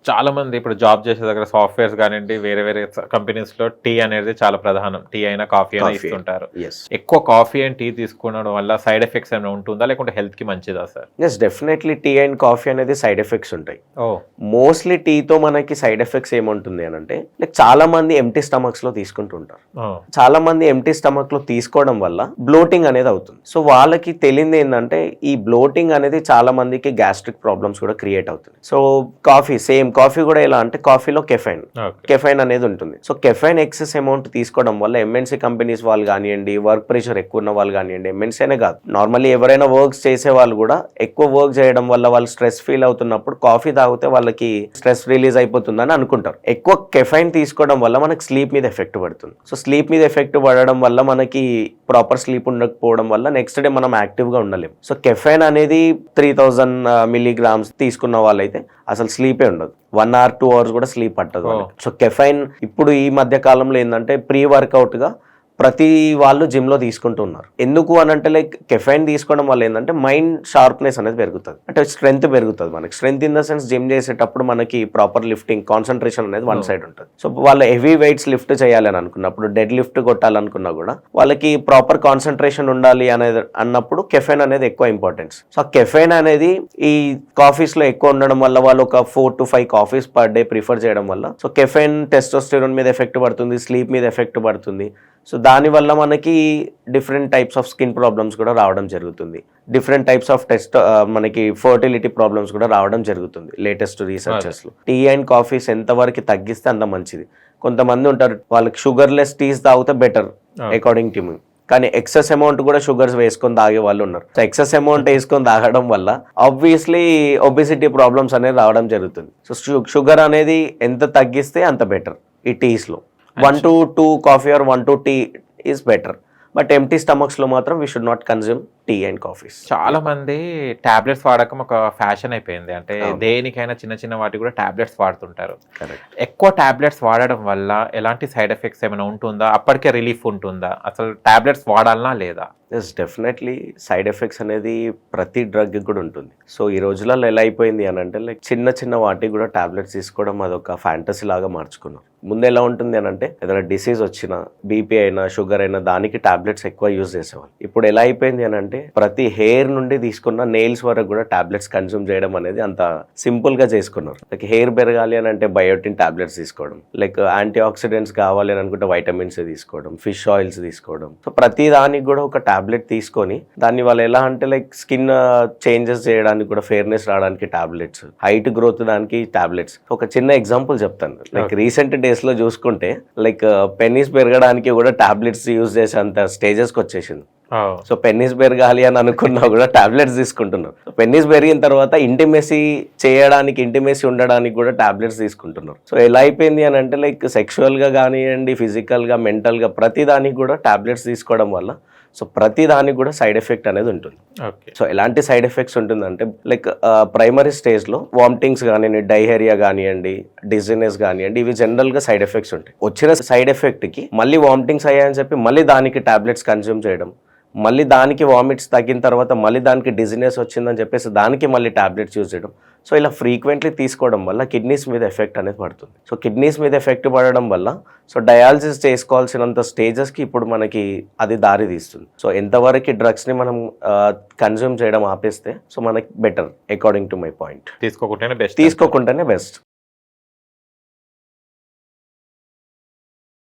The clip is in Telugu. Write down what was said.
చాలా మంది ఇప్పుడు జాబ్ చేసే దగ్గర సాఫ్ట్‌వేర్స్ గానియండి, వేరే వేరే కంపెనీస్‌లో టీ అనేది చాలా ప్రధానం. టీ అయినా, కాఫీ అయినా కాఫీ. ఇస్తుంటారు. యెస్. ఎక్కువ కాఫీ అండ్ టీ తీసుకోవడం వల్ల సైడ్ ఎఫెక్ట్స్ ఏమైనా ఉంటుందా? లేకుంటే హెల్త్‌కి మంచిదా sir? Yes, definitely tea and coffee అనేది సైడ్ ఎఫెక్ట్స్ ఉంటాయి. ఓహ్! మోస్ట్లీ టీతో మనకి సైడ్ ఎఫెక్ట్స్ ఏముంటుంది అని అంటే, లైక్ చాలా మంది ఎంటీ స్టమక్స్ లో తీసుకుంటుంటారు. ఓహ్! చాలా మంది ఎంటీ స్టమక్ లో తీసుకోవడం వల్ల బ్లోటింగ్ అనేది అవుతుంది. సో వాళ్ళకి తెలియదు ఏంటంటే, ఈ బ్లోటింగ్ అనేది చాలా మందికి గ్యాస్ట్రిక్ ప్రాబ్లమ్స్ కూడా క్రియేట్ అవుతుంది. సో కాఫీ కూడా ఎలా అంటే, కాఫీలో ఓకే. కెఫైన్ అనేది ఉంటుంది. సో కెఫైన్ ఎక్సెస్ అమౌంట్ తీసుకోవడం వల్ల ఎంఎన్సీ కంపెనీస్ వాళ్ళు కానివ్వండి, వర్క్ ప్రెషర్ ఎక్కువ ఉన్న వాళ్ళు కానివ్వండి, ఎంఎన్సీ అనే కాదు, నార్మల్లీ ఎవరైనా వర్క్స్ చేసే వాళ్ళు కూడా ఎక్కువ వర్క్ చేయడం వల్ల వాళ్ళు స్ట్రెస్ ఫీల్ అవుతున్నప్పుడు కాఫీ తాగితే వాళ్ళకి స్ట్రెస్ రిలీజ్ అయిపోతుందని అనుకుంటారు. ఎక్కువ కెఫైన్ తీసుకోవడం వల్ల మనకి స్లీప్ మీద ఎఫెక్ట్ పడుతుంది. సో స్లీప్ మీద ఎఫెక్ట్ పడడం వల్ల మనకి ప్రాపర్ స్లీప్ ఉండకపోవడం వల్ల నెక్స్ట్ డే మనం యాక్టివ్ గా ఉండలేము. సో కెఫైన్ అనేది 3000 మిల్లీగ్రామ్స్ తీసుకున్న వాళ్ళైతే అసలు స్లీపే ఉండదు. 1 hour 2 hours కూడా స్లీప్ పట్టదు. సో కెఫైన్ ఇప్పుడు ఈ మధ్య కాలంలో ఏంటంటే, ప్రీ వర్కౌట్ గా ప్రతి వాళ్ళు జిమ్ లో తీసుకుంటున్నారు. ఎందుకు అని అంటే, లైక్ కెఫైన్ తీసుకోవడం వల్ల ఏంటంటే మైండ్ షార్ప్నెస్ అనేది పెరుగుతుంది, అంటే స్ట్రెంత్ పెరుగుతుంది. మనకి strength in the sense, gym చేసేటప్పుడు మనకి ప్రాపర్ లిఫ్టింగ్ కాన్సన్ట్రేషన్ అనేది వన్ సైడ్ ఉంటుంది. సో వాళ్ళు హెవీ వెయిట్స్ లిఫ్ట్ చేయాలని అనుకున్నప్పుడు, డెడ్ లిఫ్ట్ కొట్టాలనుకున్నా కూడా వాళ్ళకి ప్రాపర్ కాన్సన్ట్రేషన్ ఉండాలి అనేది అన్నప్పుడు కెఫైన్ అనేది ఎక్కువ ఇంపార్టెన్స్. సో కెఫైన్ అనేది ఈ కాఫీస్ లో ఎక్కువ ఉండడం వల్ల, వాళ్ళు ఒక 4 to 5 coffees per day prefer చేయడం వల్ల, సో కెఫైన్ టెస్టోస్టెరాన్ మీద ఎఫెక్ట్ పడుతుంది, స్లీప్ మీద ఎఫెక్ట్ పడుతుంది. సో దానివల్ల మనకి different types of skin problems కూడా రావడం జరుగుతుంది. డిఫరెంట్ టైప్స్ ఆఫ్ మనకి ఫర్టిలిటీ ప్రాబ్లమ్స్ కూడా రావడం జరుగుతుంది లేటెస్ట్ రీసెర్చెస్ లో. టీ అండ్ కాఫీస్ ఎంతవరకు తగ్గిస్తే అంత మంచిది. కొంతమంది ఉంటారు వాళ్ళకి షుగర్లెస్ టీస్ తాగితే బెటర్ అకార్డింగ్ టు మీ, కానీ ఎక్సెస్ అమౌంట్ కూడా షుగర్స్ వేసుకొని తాగే వాళ్ళు ఉన్నారు. సో ఎక్సెస్ అమౌంట్ వేసుకొని తాగడం వల్ల ఆబ్వియస్లీ ఒబిసిటీ ప్రాబ్లమ్స్ అనేది రావడం జరుగుతుంది. సో షుగర్ అనేది ఎంత తగ్గిస్తే అంత బెటర్ ఈ టీస్ లో. 1 to 2 coffee or 1 to tea is better. But empty stomachs లో మాత్రం we should not consume tea and coffees. చాలా మంది టాబ్లెట్స్ వాడకం ఒక ఫ్యాషన్ అయిపోయింది. అంటే దేనికైనా చిన్న చిన్న వాటికి కూడా టాబ్లెట్స్ వాడుతుంటారు. ఎక్కువ టాబ్లెట్స్ వాడడం వల్ల ఎలాంటి సైడ్ ఎఫెక్ట్స్ ఏమైనా ఉంటుందా? అప్పటికే రిలీఫ్ ఉంటుందా? అసలు టాబ్లెట్స్ వాడాలనా లేదా? ఎస్, డెఫినెట్లీ సైడ్ ఎఫెక్ట్స్ అనేది ప్రతి డ్రగ్ కూడా ఉంటుంది. సో ఈ రోజులలో ఎలా అయిపోయింది అని అంటే, లైక్ చిన్న చిన్న వాటికి కూడా టాబ్లెట్స్ తీసుకోవడం అదొక ఫ్యాంటసీ లాగా మార్చుకున్నారు. ముందు ఎలా ఉంటుంది అని అంటే, ఏదైనా డిసీజ్ వచ్చినా, బీపీ అయినా, షుగర్ అయినా, దానికి టాబ్లెట్స్ ఎక్కువ యూజ్ చేసేవాళ్ళు. ఇప్పుడు ఎలా అయిపోయింది అని అంటే, ప్రతి హెయిర్ నుండి తీసుకున్న నెయిల్స్ వరకు కూడా టాబ్లెట్స్ కన్జ్యూమ్ చేయడం అనేది అంత సింపుల్ గా చేసుకున్నారు. లైక్ హెయిర్ పెరగాలి అని అంటే బయోటిన్ టాబ్లెట్స్ తీసుకోవడం, లైక్ యాంటీ ఆక్సిడెంట్స్ కావాలి అని అనుకుంటే వైటమిన్స్ తీసుకోవడం, ఫిష్ ఆయిల్స్ తీసుకోవడం. సో ప్రతి దానికి కూడా ఒక టాబ్లెట్ తీసుకొని, దాన్ని వాళ్ళు ఎలా అంటే, లైక్ స్కిన్ చేంజెస్ చేయడానికి కూడా, ఫెయిర్నెస్ రావడానికి టాబ్లెట్స్, హైట్ గ్రోత్ దానికి టాబ్లెట్స్. ఒక చిన్న ఎగ్జాంపుల్ చెప్తాను. లైక్ రీసెంట్ డేస్ లో చూసుకుంటే, లైక్ పెన్నిస్ పెరగడానికి కూడా టాబ్లెట్స్ యూజ్ చేసేంత స్టేజెస్ కి వచ్చేసింది. సో పెన్నిస్ పెరగాలి అని అనుకున్నా కూడా టాబ్లెట్స్ తీసుకుంటున్నారు. పెన్నిస్ పెరిగిన తర్వాత ఇంటిమేసీ ఉండడానికి కూడా టాబ్లెట్స్ తీసుకుంటున్నారు. సో ఎలా అయిపోయింది అని అంటే, లైక్ సెక్షువల్ గా కానివ్వండి, ఫిజికల్ గా, మెంటల్ గా, ప్రతి దానికి కూడా టాబ్లెట్స్ తీసుకోవడం వల్ల సో ప్రతి దానికి కూడా సైడ్ ఎఫెక్ట్ అనేది ఉంటుంది. సో ఎలాంటి సైడ్ ఎఫెక్ట్స్ ఉంటుందంటే, లైక్ ప్రైమరీ స్టేజ్ లో వామిటింగ్స్ కానివ్వండి, డైహేరియా కానివ్వండి, డిజినెస్ కానివ్వండి, ఇవి జనరల్ గా సైడ్ ఎఫెక్ట్స్ ఉంటాయి. వచ్చిన సైడ్ ఎఫెక్ట్ కి మళ్ళీ వామిటింగ్స్ అయ్యాయని చెప్పి మళ్ళీ దానికి టాబ్లెట్స్ కన్జ్యూమ్ చేయడం, మళ్ళీ దానికి వామిట్స్ తగ్గిన తర్వాత మళ్ళీ దానికి డిజినెస్ వచ్చిందని చెప్పేసి దానికి మళ్ళీ టాబ్లెట్స్ యూజ్ చేయడం. సో ఇలా ఫ్రీక్వెంట్లీ తీసుకోవడం వల్ల కిడ్నీస్ మీద ఎఫెక్ట్ అనేది పడుతుంది. సో కిడ్నీస్ మీద ఎఫెక్ట్ పడడం వల్ల సో డయాలసిస్ చేసుకోవాల్సినంత స్టేజెస్కి ఇప్పుడు మనకి అది దారి తీస్తుంది. సో ఎంతవరకు డ్రగ్స్ని మనం కన్జ్యూమ్ చేయడం ఆపేస్తే సో మనకి better according to my point. తీసుకోకుండానే బెస్ట్.